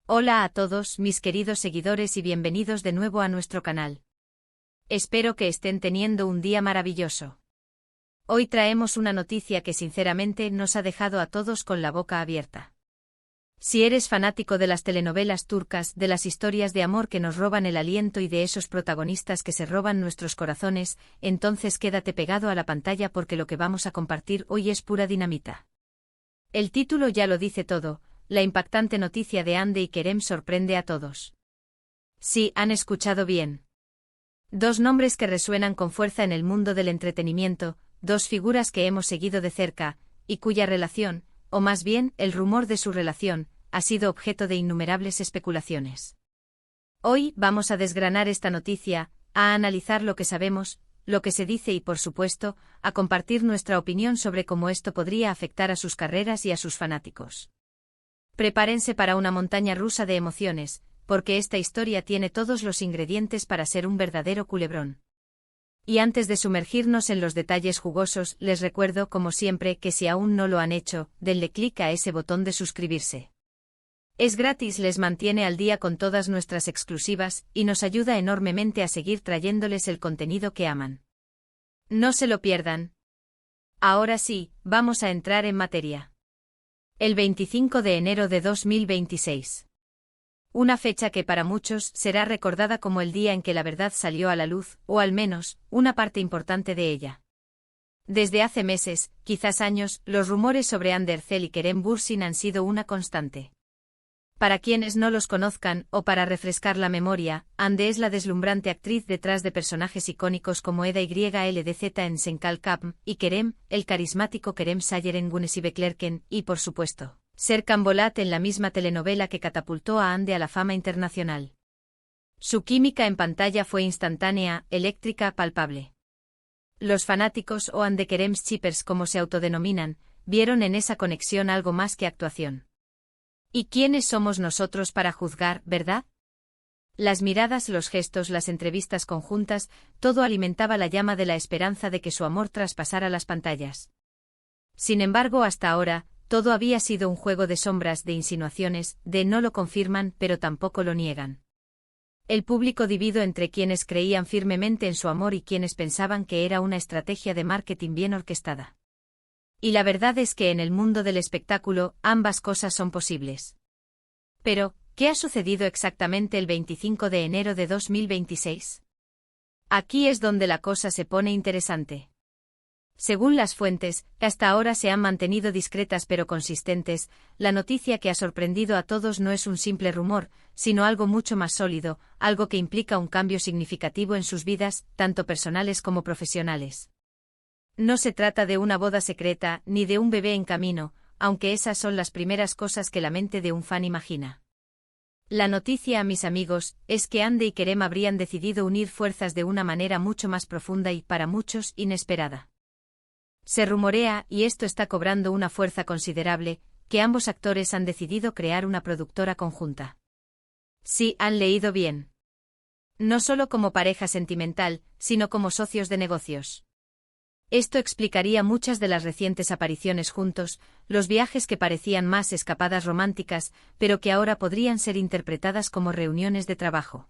Hola a todos mis queridos seguidores y bienvenidos de nuevo a nuestro canal. Espero que estén teniendo un día maravilloso. Hoy traemos una noticia que sinceramente nos ha dejado a todos con la boca abierta. Si eres fanático de las telenovelas turcas, de las historias de amor que nos roban el aliento y de esos protagonistas que se roban nuestros corazones, entonces quédate pegado a la pantalla porque lo que vamos a compartir hoy es pura dinamita. El título ya lo dice todo. La impactante noticia de Hande y Kerem sorprende a todos. Sí, han escuchado bien. Dos nombres que resuenan con fuerza en el mundo del entretenimiento, dos figuras que hemos seguido de cerca, y cuya relación, o más bien, el rumor de su relación, ha sido objeto de innumerables especulaciones. Hoy vamos a desgranar esta noticia, a analizar lo que sabemos, lo que se dice y por supuesto, a compartir nuestra opinión sobre cómo esto podría afectar a sus carreras y a sus fanáticos. Prepárense para una montaña rusa de emociones, porque esta historia tiene todos los ingredientes para ser un verdadero culebrón. Y antes de sumergirnos en los detalles jugosos, les recuerdo como siempre que si aún no lo han hecho, denle clic a ese botón de suscribirse. Es gratis, les mantiene al día con todas nuestras exclusivas, y nos ayuda enormemente a seguir trayéndoles el contenido que aman. No se lo pierdan. Ahora sí, vamos a entrar en materia. El 25 de enero de 2026. Una fecha que para muchos será recordada como el día en que la verdad salió a la luz, o al menos, una parte importante de ella. Desde hace meses, quizás años, los rumores sobre Hande Erçel y Kerem Bürsin han sido una constante. Para quienes no los conozcan, o para refrescar la memoria, Hande es la deslumbrante actriz detrás de personajes icónicos como Eda YLDZ en Senkal Kapm, y Kerem, el carismático Kerem Sayer en Güneşi Beklerken, y por supuesto, Serkan Bolat en la misma telenovela que catapultó a Hande a la fama internacional. Su química en pantalla fue instantánea, eléctrica, palpable. Los fanáticos o Hande Kerem Shippers como se autodenominan, vieron en esa conexión algo más que actuación. ¿Y quiénes somos nosotros para juzgar, verdad? Las miradas, los gestos, las entrevistas conjuntas, todo alimentaba la llama de la esperanza de que su amor traspasara las pantallas. Sin embargo, hasta ahora, todo había sido un juego de sombras, de insinuaciones, de no lo confirman, pero tampoco lo niegan. El público dividido entre quienes creían firmemente en su amor y quienes pensaban que era una estrategia de marketing bien orquestada. Y la verdad es que en el mundo del espectáculo, ambas cosas son posibles. Pero, ¿qué ha sucedido exactamente el 25 de enero de 2026? Aquí es donde la cosa se pone interesante. Según las fuentes, que hasta ahora se han mantenido discretas pero consistentes, la noticia que ha sorprendido a todos no es un simple rumor, sino algo mucho más sólido, algo que implica un cambio significativo en sus vidas, tanto personales como profesionales. No se trata de una boda secreta, ni de un bebé en camino, aunque esas son las primeras cosas que la mente de un fan imagina. La noticia, mis amigos, es que Hande y Kerem habrían decidido unir fuerzas de una manera mucho más profunda y, para muchos, inesperada. Se rumorea, y esto está cobrando una fuerza considerable, que ambos actores han decidido crear una productora conjunta. Sí, han leído bien. No solo como pareja sentimental, sino como socios de negocios. Esto explicaría muchas de las recientes apariciones juntos, los viajes que parecían más escapadas románticas, pero que ahora podrían ser interpretadas como reuniones de trabajo.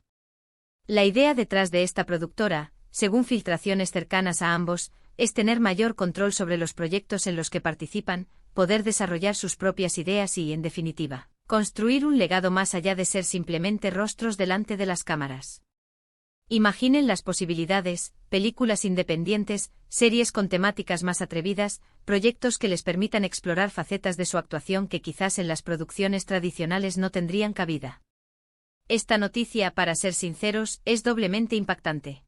La idea detrás de esta productora, según filtraciones cercanas a ambos, es tener mayor control sobre los proyectos en los que participan, poder desarrollar sus propias ideas y, en definitiva, construir un legado más allá de ser simplemente rostros delante de las cámaras. Imaginen las posibilidades, películas independientes, series con temáticas más atrevidas, proyectos que les permitan explorar facetas de su actuación que quizás en las producciones tradicionales no tendrían cabida. Esta noticia, para ser sinceros, es doblemente impactante.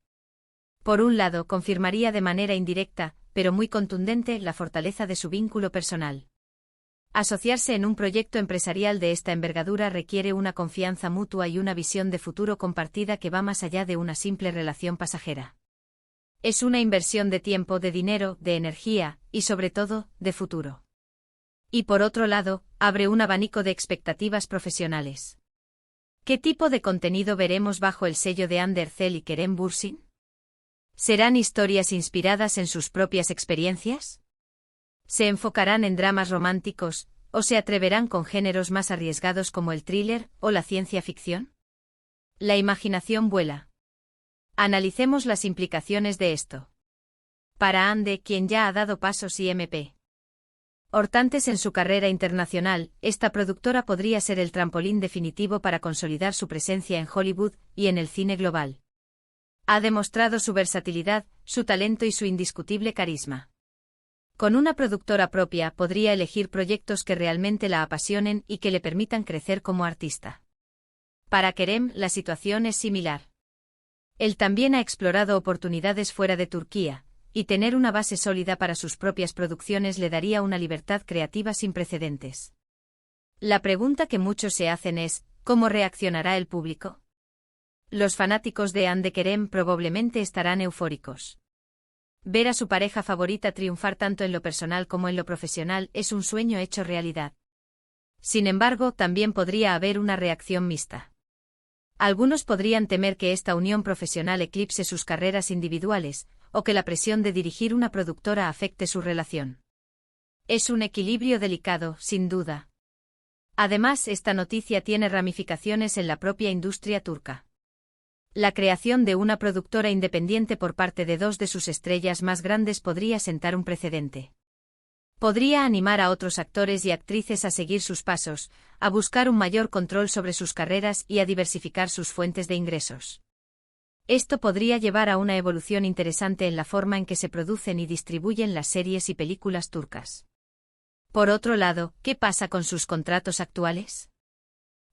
Por un lado, confirmaría de manera indirecta, pero muy contundente, la fortaleza de su vínculo personal. Asociarse en un proyecto empresarial de esta envergadura requiere una confianza mutua y una visión de futuro compartida que va más allá de una simple relación pasajera. Es una inversión de tiempo, de dinero, de energía, y sobre todo, de futuro. Y por otro lado, abre un abanico de expectativas profesionales. ¿Qué tipo de contenido veremos bajo el sello de Hande Erçel y Kerem Bürsin? ¿Serán historias inspiradas en sus propias experiencias? ¿Se enfocarán en dramas románticos, ¿O se atreverán con géneros más arriesgados como el thriller o la ciencia ficción? La imaginación vuela. Analicemos las implicaciones de esto. Para Ande, quien ya ha dado pasos IMP importantes en su carrera internacional, esta productora podría ser el trampolín definitivo para consolidar su presencia en Hollywood y en el cine global. Ha demostrado su versatilidad, su talento y su indiscutible carisma. Con una productora propia podría elegir proyectos que realmente la apasionen y que le permitan crecer como artista. Para Kerem, la situación es similar. Él también ha explorado oportunidades fuera de Turquía, y tener una base sólida para sus propias producciones le daría una libertad creativa sin precedentes. La pregunta que muchos se hacen es, ¿cómo reaccionará el público? Los fanáticos de Hande Kerem probablemente estarán eufóricos. Ver a su pareja favorita triunfar tanto en lo personal como en lo profesional es un sueño hecho realidad. Sin embargo, también podría haber una reacción mixta. Algunos podrían temer que esta unión profesional eclipse sus carreras individuales, o que la presión de dirigir una productora afecte su relación. Es un equilibrio delicado, sin duda. Además, esta noticia tiene ramificaciones en la propia industria turca. La creación de una productora independiente por parte de dos de sus estrellas más grandes podría sentar un precedente. Podría animar a otros actores y actrices a seguir sus pasos, a buscar un mayor control sobre sus carreras y a diversificar sus fuentes de ingresos. Esto podría llevar a una evolución interesante en la forma en que se producen y distribuyen las series y películas turcas. Por otro lado, ¿qué pasa con sus contratos actuales?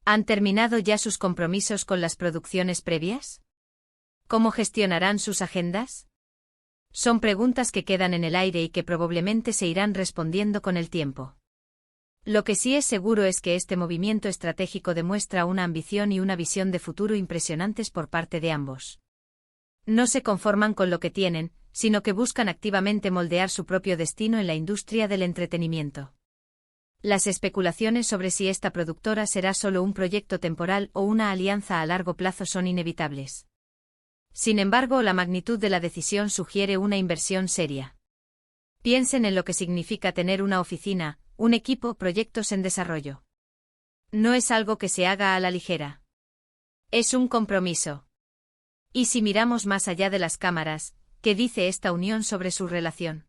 ¿Han terminado ya sus compromisos con las producciones previas? ¿Cómo gestionarán sus agendas? Son preguntas que quedan en el aire y que probablemente se irán respondiendo con el tiempo. Lo que sí es seguro es que este movimiento estratégico demuestra una ambición y una visión de futuro impresionantes por parte de ambos. No se conforman con lo que tienen, sino que buscan activamente moldear su propio destino en la industria del entretenimiento. Las especulaciones sobre si esta productora será solo un proyecto temporal o una alianza a largo plazo son inevitables. Sin embargo, la magnitud de la decisión sugiere una inversión seria. Piensen en lo que significa tener una oficina, un equipo, proyectos en desarrollo. No es algo que se haga a la ligera. Es un compromiso. Y si miramos más allá de las cámaras, ¿qué dice esta unión sobre su relación?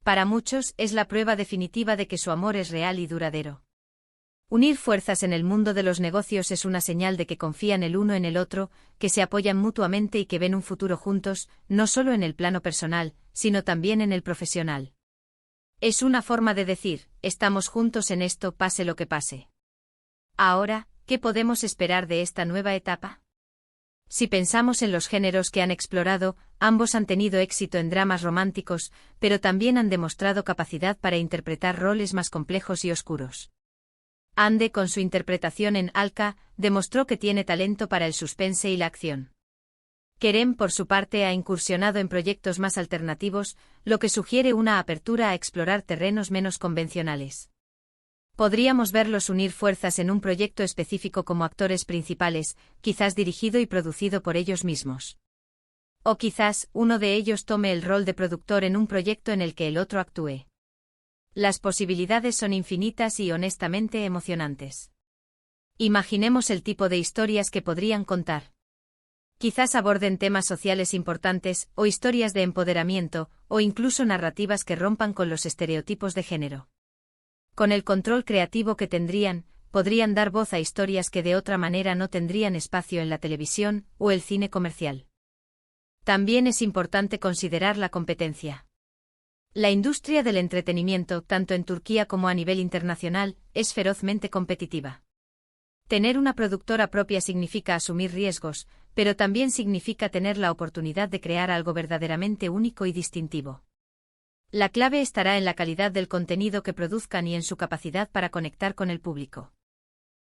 Para muchos es la prueba definitiva de que su amor es real y duradero. Unir fuerzas en el mundo de los negocios es una señal de que confían el uno en el otro, que se apoyan mutuamente y que ven un futuro juntos, no solo en el plano personal, sino también en el profesional. Es una forma de decir, estamos juntos en esto pase lo que pase. Ahora, ¿qué podemos esperar de esta nueva etapa? Si pensamos en los géneros que han explorado, ambos han tenido éxito en dramas románticos, pero también han demostrado capacidad para interpretar roles más complejos y oscuros. Hande, con su interpretación en Alka, demostró que tiene talento para el suspense y la acción. Kerem, por su parte, ha incursionado en proyectos más alternativos, lo que sugiere una apertura a explorar terrenos menos convencionales. Podríamos verlos unir fuerzas en un proyecto específico como actores principales, quizás dirigido y producido por ellos mismos. O quizás, uno de ellos tome el rol de productor en un proyecto en el que el otro actúe. Las posibilidades son infinitas y honestamente emocionantes. Imaginemos el tipo de historias que podrían contar. Quizás aborden temas sociales importantes, o historias de empoderamiento, o incluso narrativas que rompan con los estereotipos de género. Con el control creativo que tendrían, podrían dar voz a historias que de otra manera no tendrían espacio en la televisión o el cine comercial. También es importante considerar la competencia. La industria del entretenimiento, tanto en Turquía como a nivel internacional, es ferozmente competitiva. Tener una productora propia significa asumir riesgos, pero también significa tener la oportunidad de crear algo verdaderamente único y distintivo. La clave estará en la calidad del contenido que produzcan y en su capacidad para conectar con el público.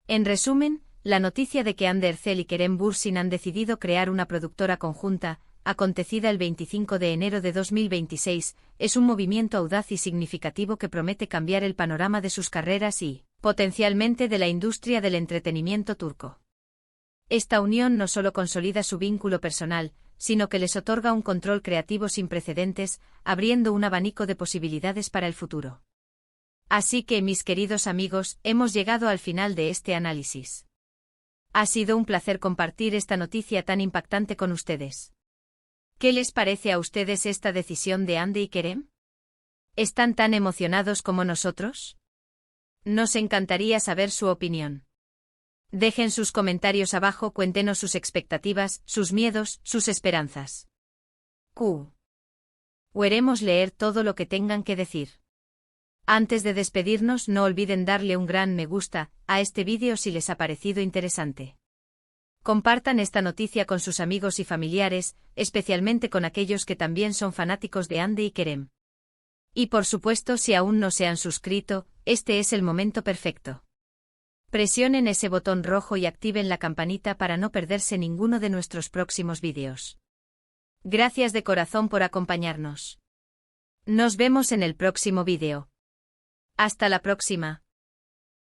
En resumen, la noticia de que Hande Erçel y Kerem Bürsin han decidido crear una productora conjunta, acontecida el 25 de enero de 2026, es un movimiento audaz y significativo que promete cambiar el panorama de sus carreras y, potencialmente, de la industria del entretenimiento turco. Esta unión no solo consolida su vínculo personal, sino que les otorga un control creativo sin precedentes, abriendo un abanico de posibilidades para el futuro. Así que, mis queridos amigos, hemos llegado al final de este análisis. Ha sido un placer compartir esta noticia tan impactante con ustedes. ¿Qué les parece a ustedes esta decisión de Andy y Kerem? ¿Están tan emocionados como nosotros? Nos encantaría saber su opinión. Dejen sus comentarios abajo, cuéntenos sus expectativas, sus miedos, sus esperanzas. Queremos leer todo lo que tengan que decir. Antes de despedirnos, no olviden darle un gran me gusta a este vídeo si les ha parecido interesante. Compartan esta noticia con sus amigos y familiares, especialmente con aquellos que también son fanáticos de Andy y Kerem. Y por supuesto, si aún no se han suscrito, este es el momento perfecto. Presionen ese botón rojo y activen la campanita para no perderse ninguno de nuestros próximos vídeos. Gracias de corazón por acompañarnos. Nos vemos en el próximo vídeo. Hasta la próxima.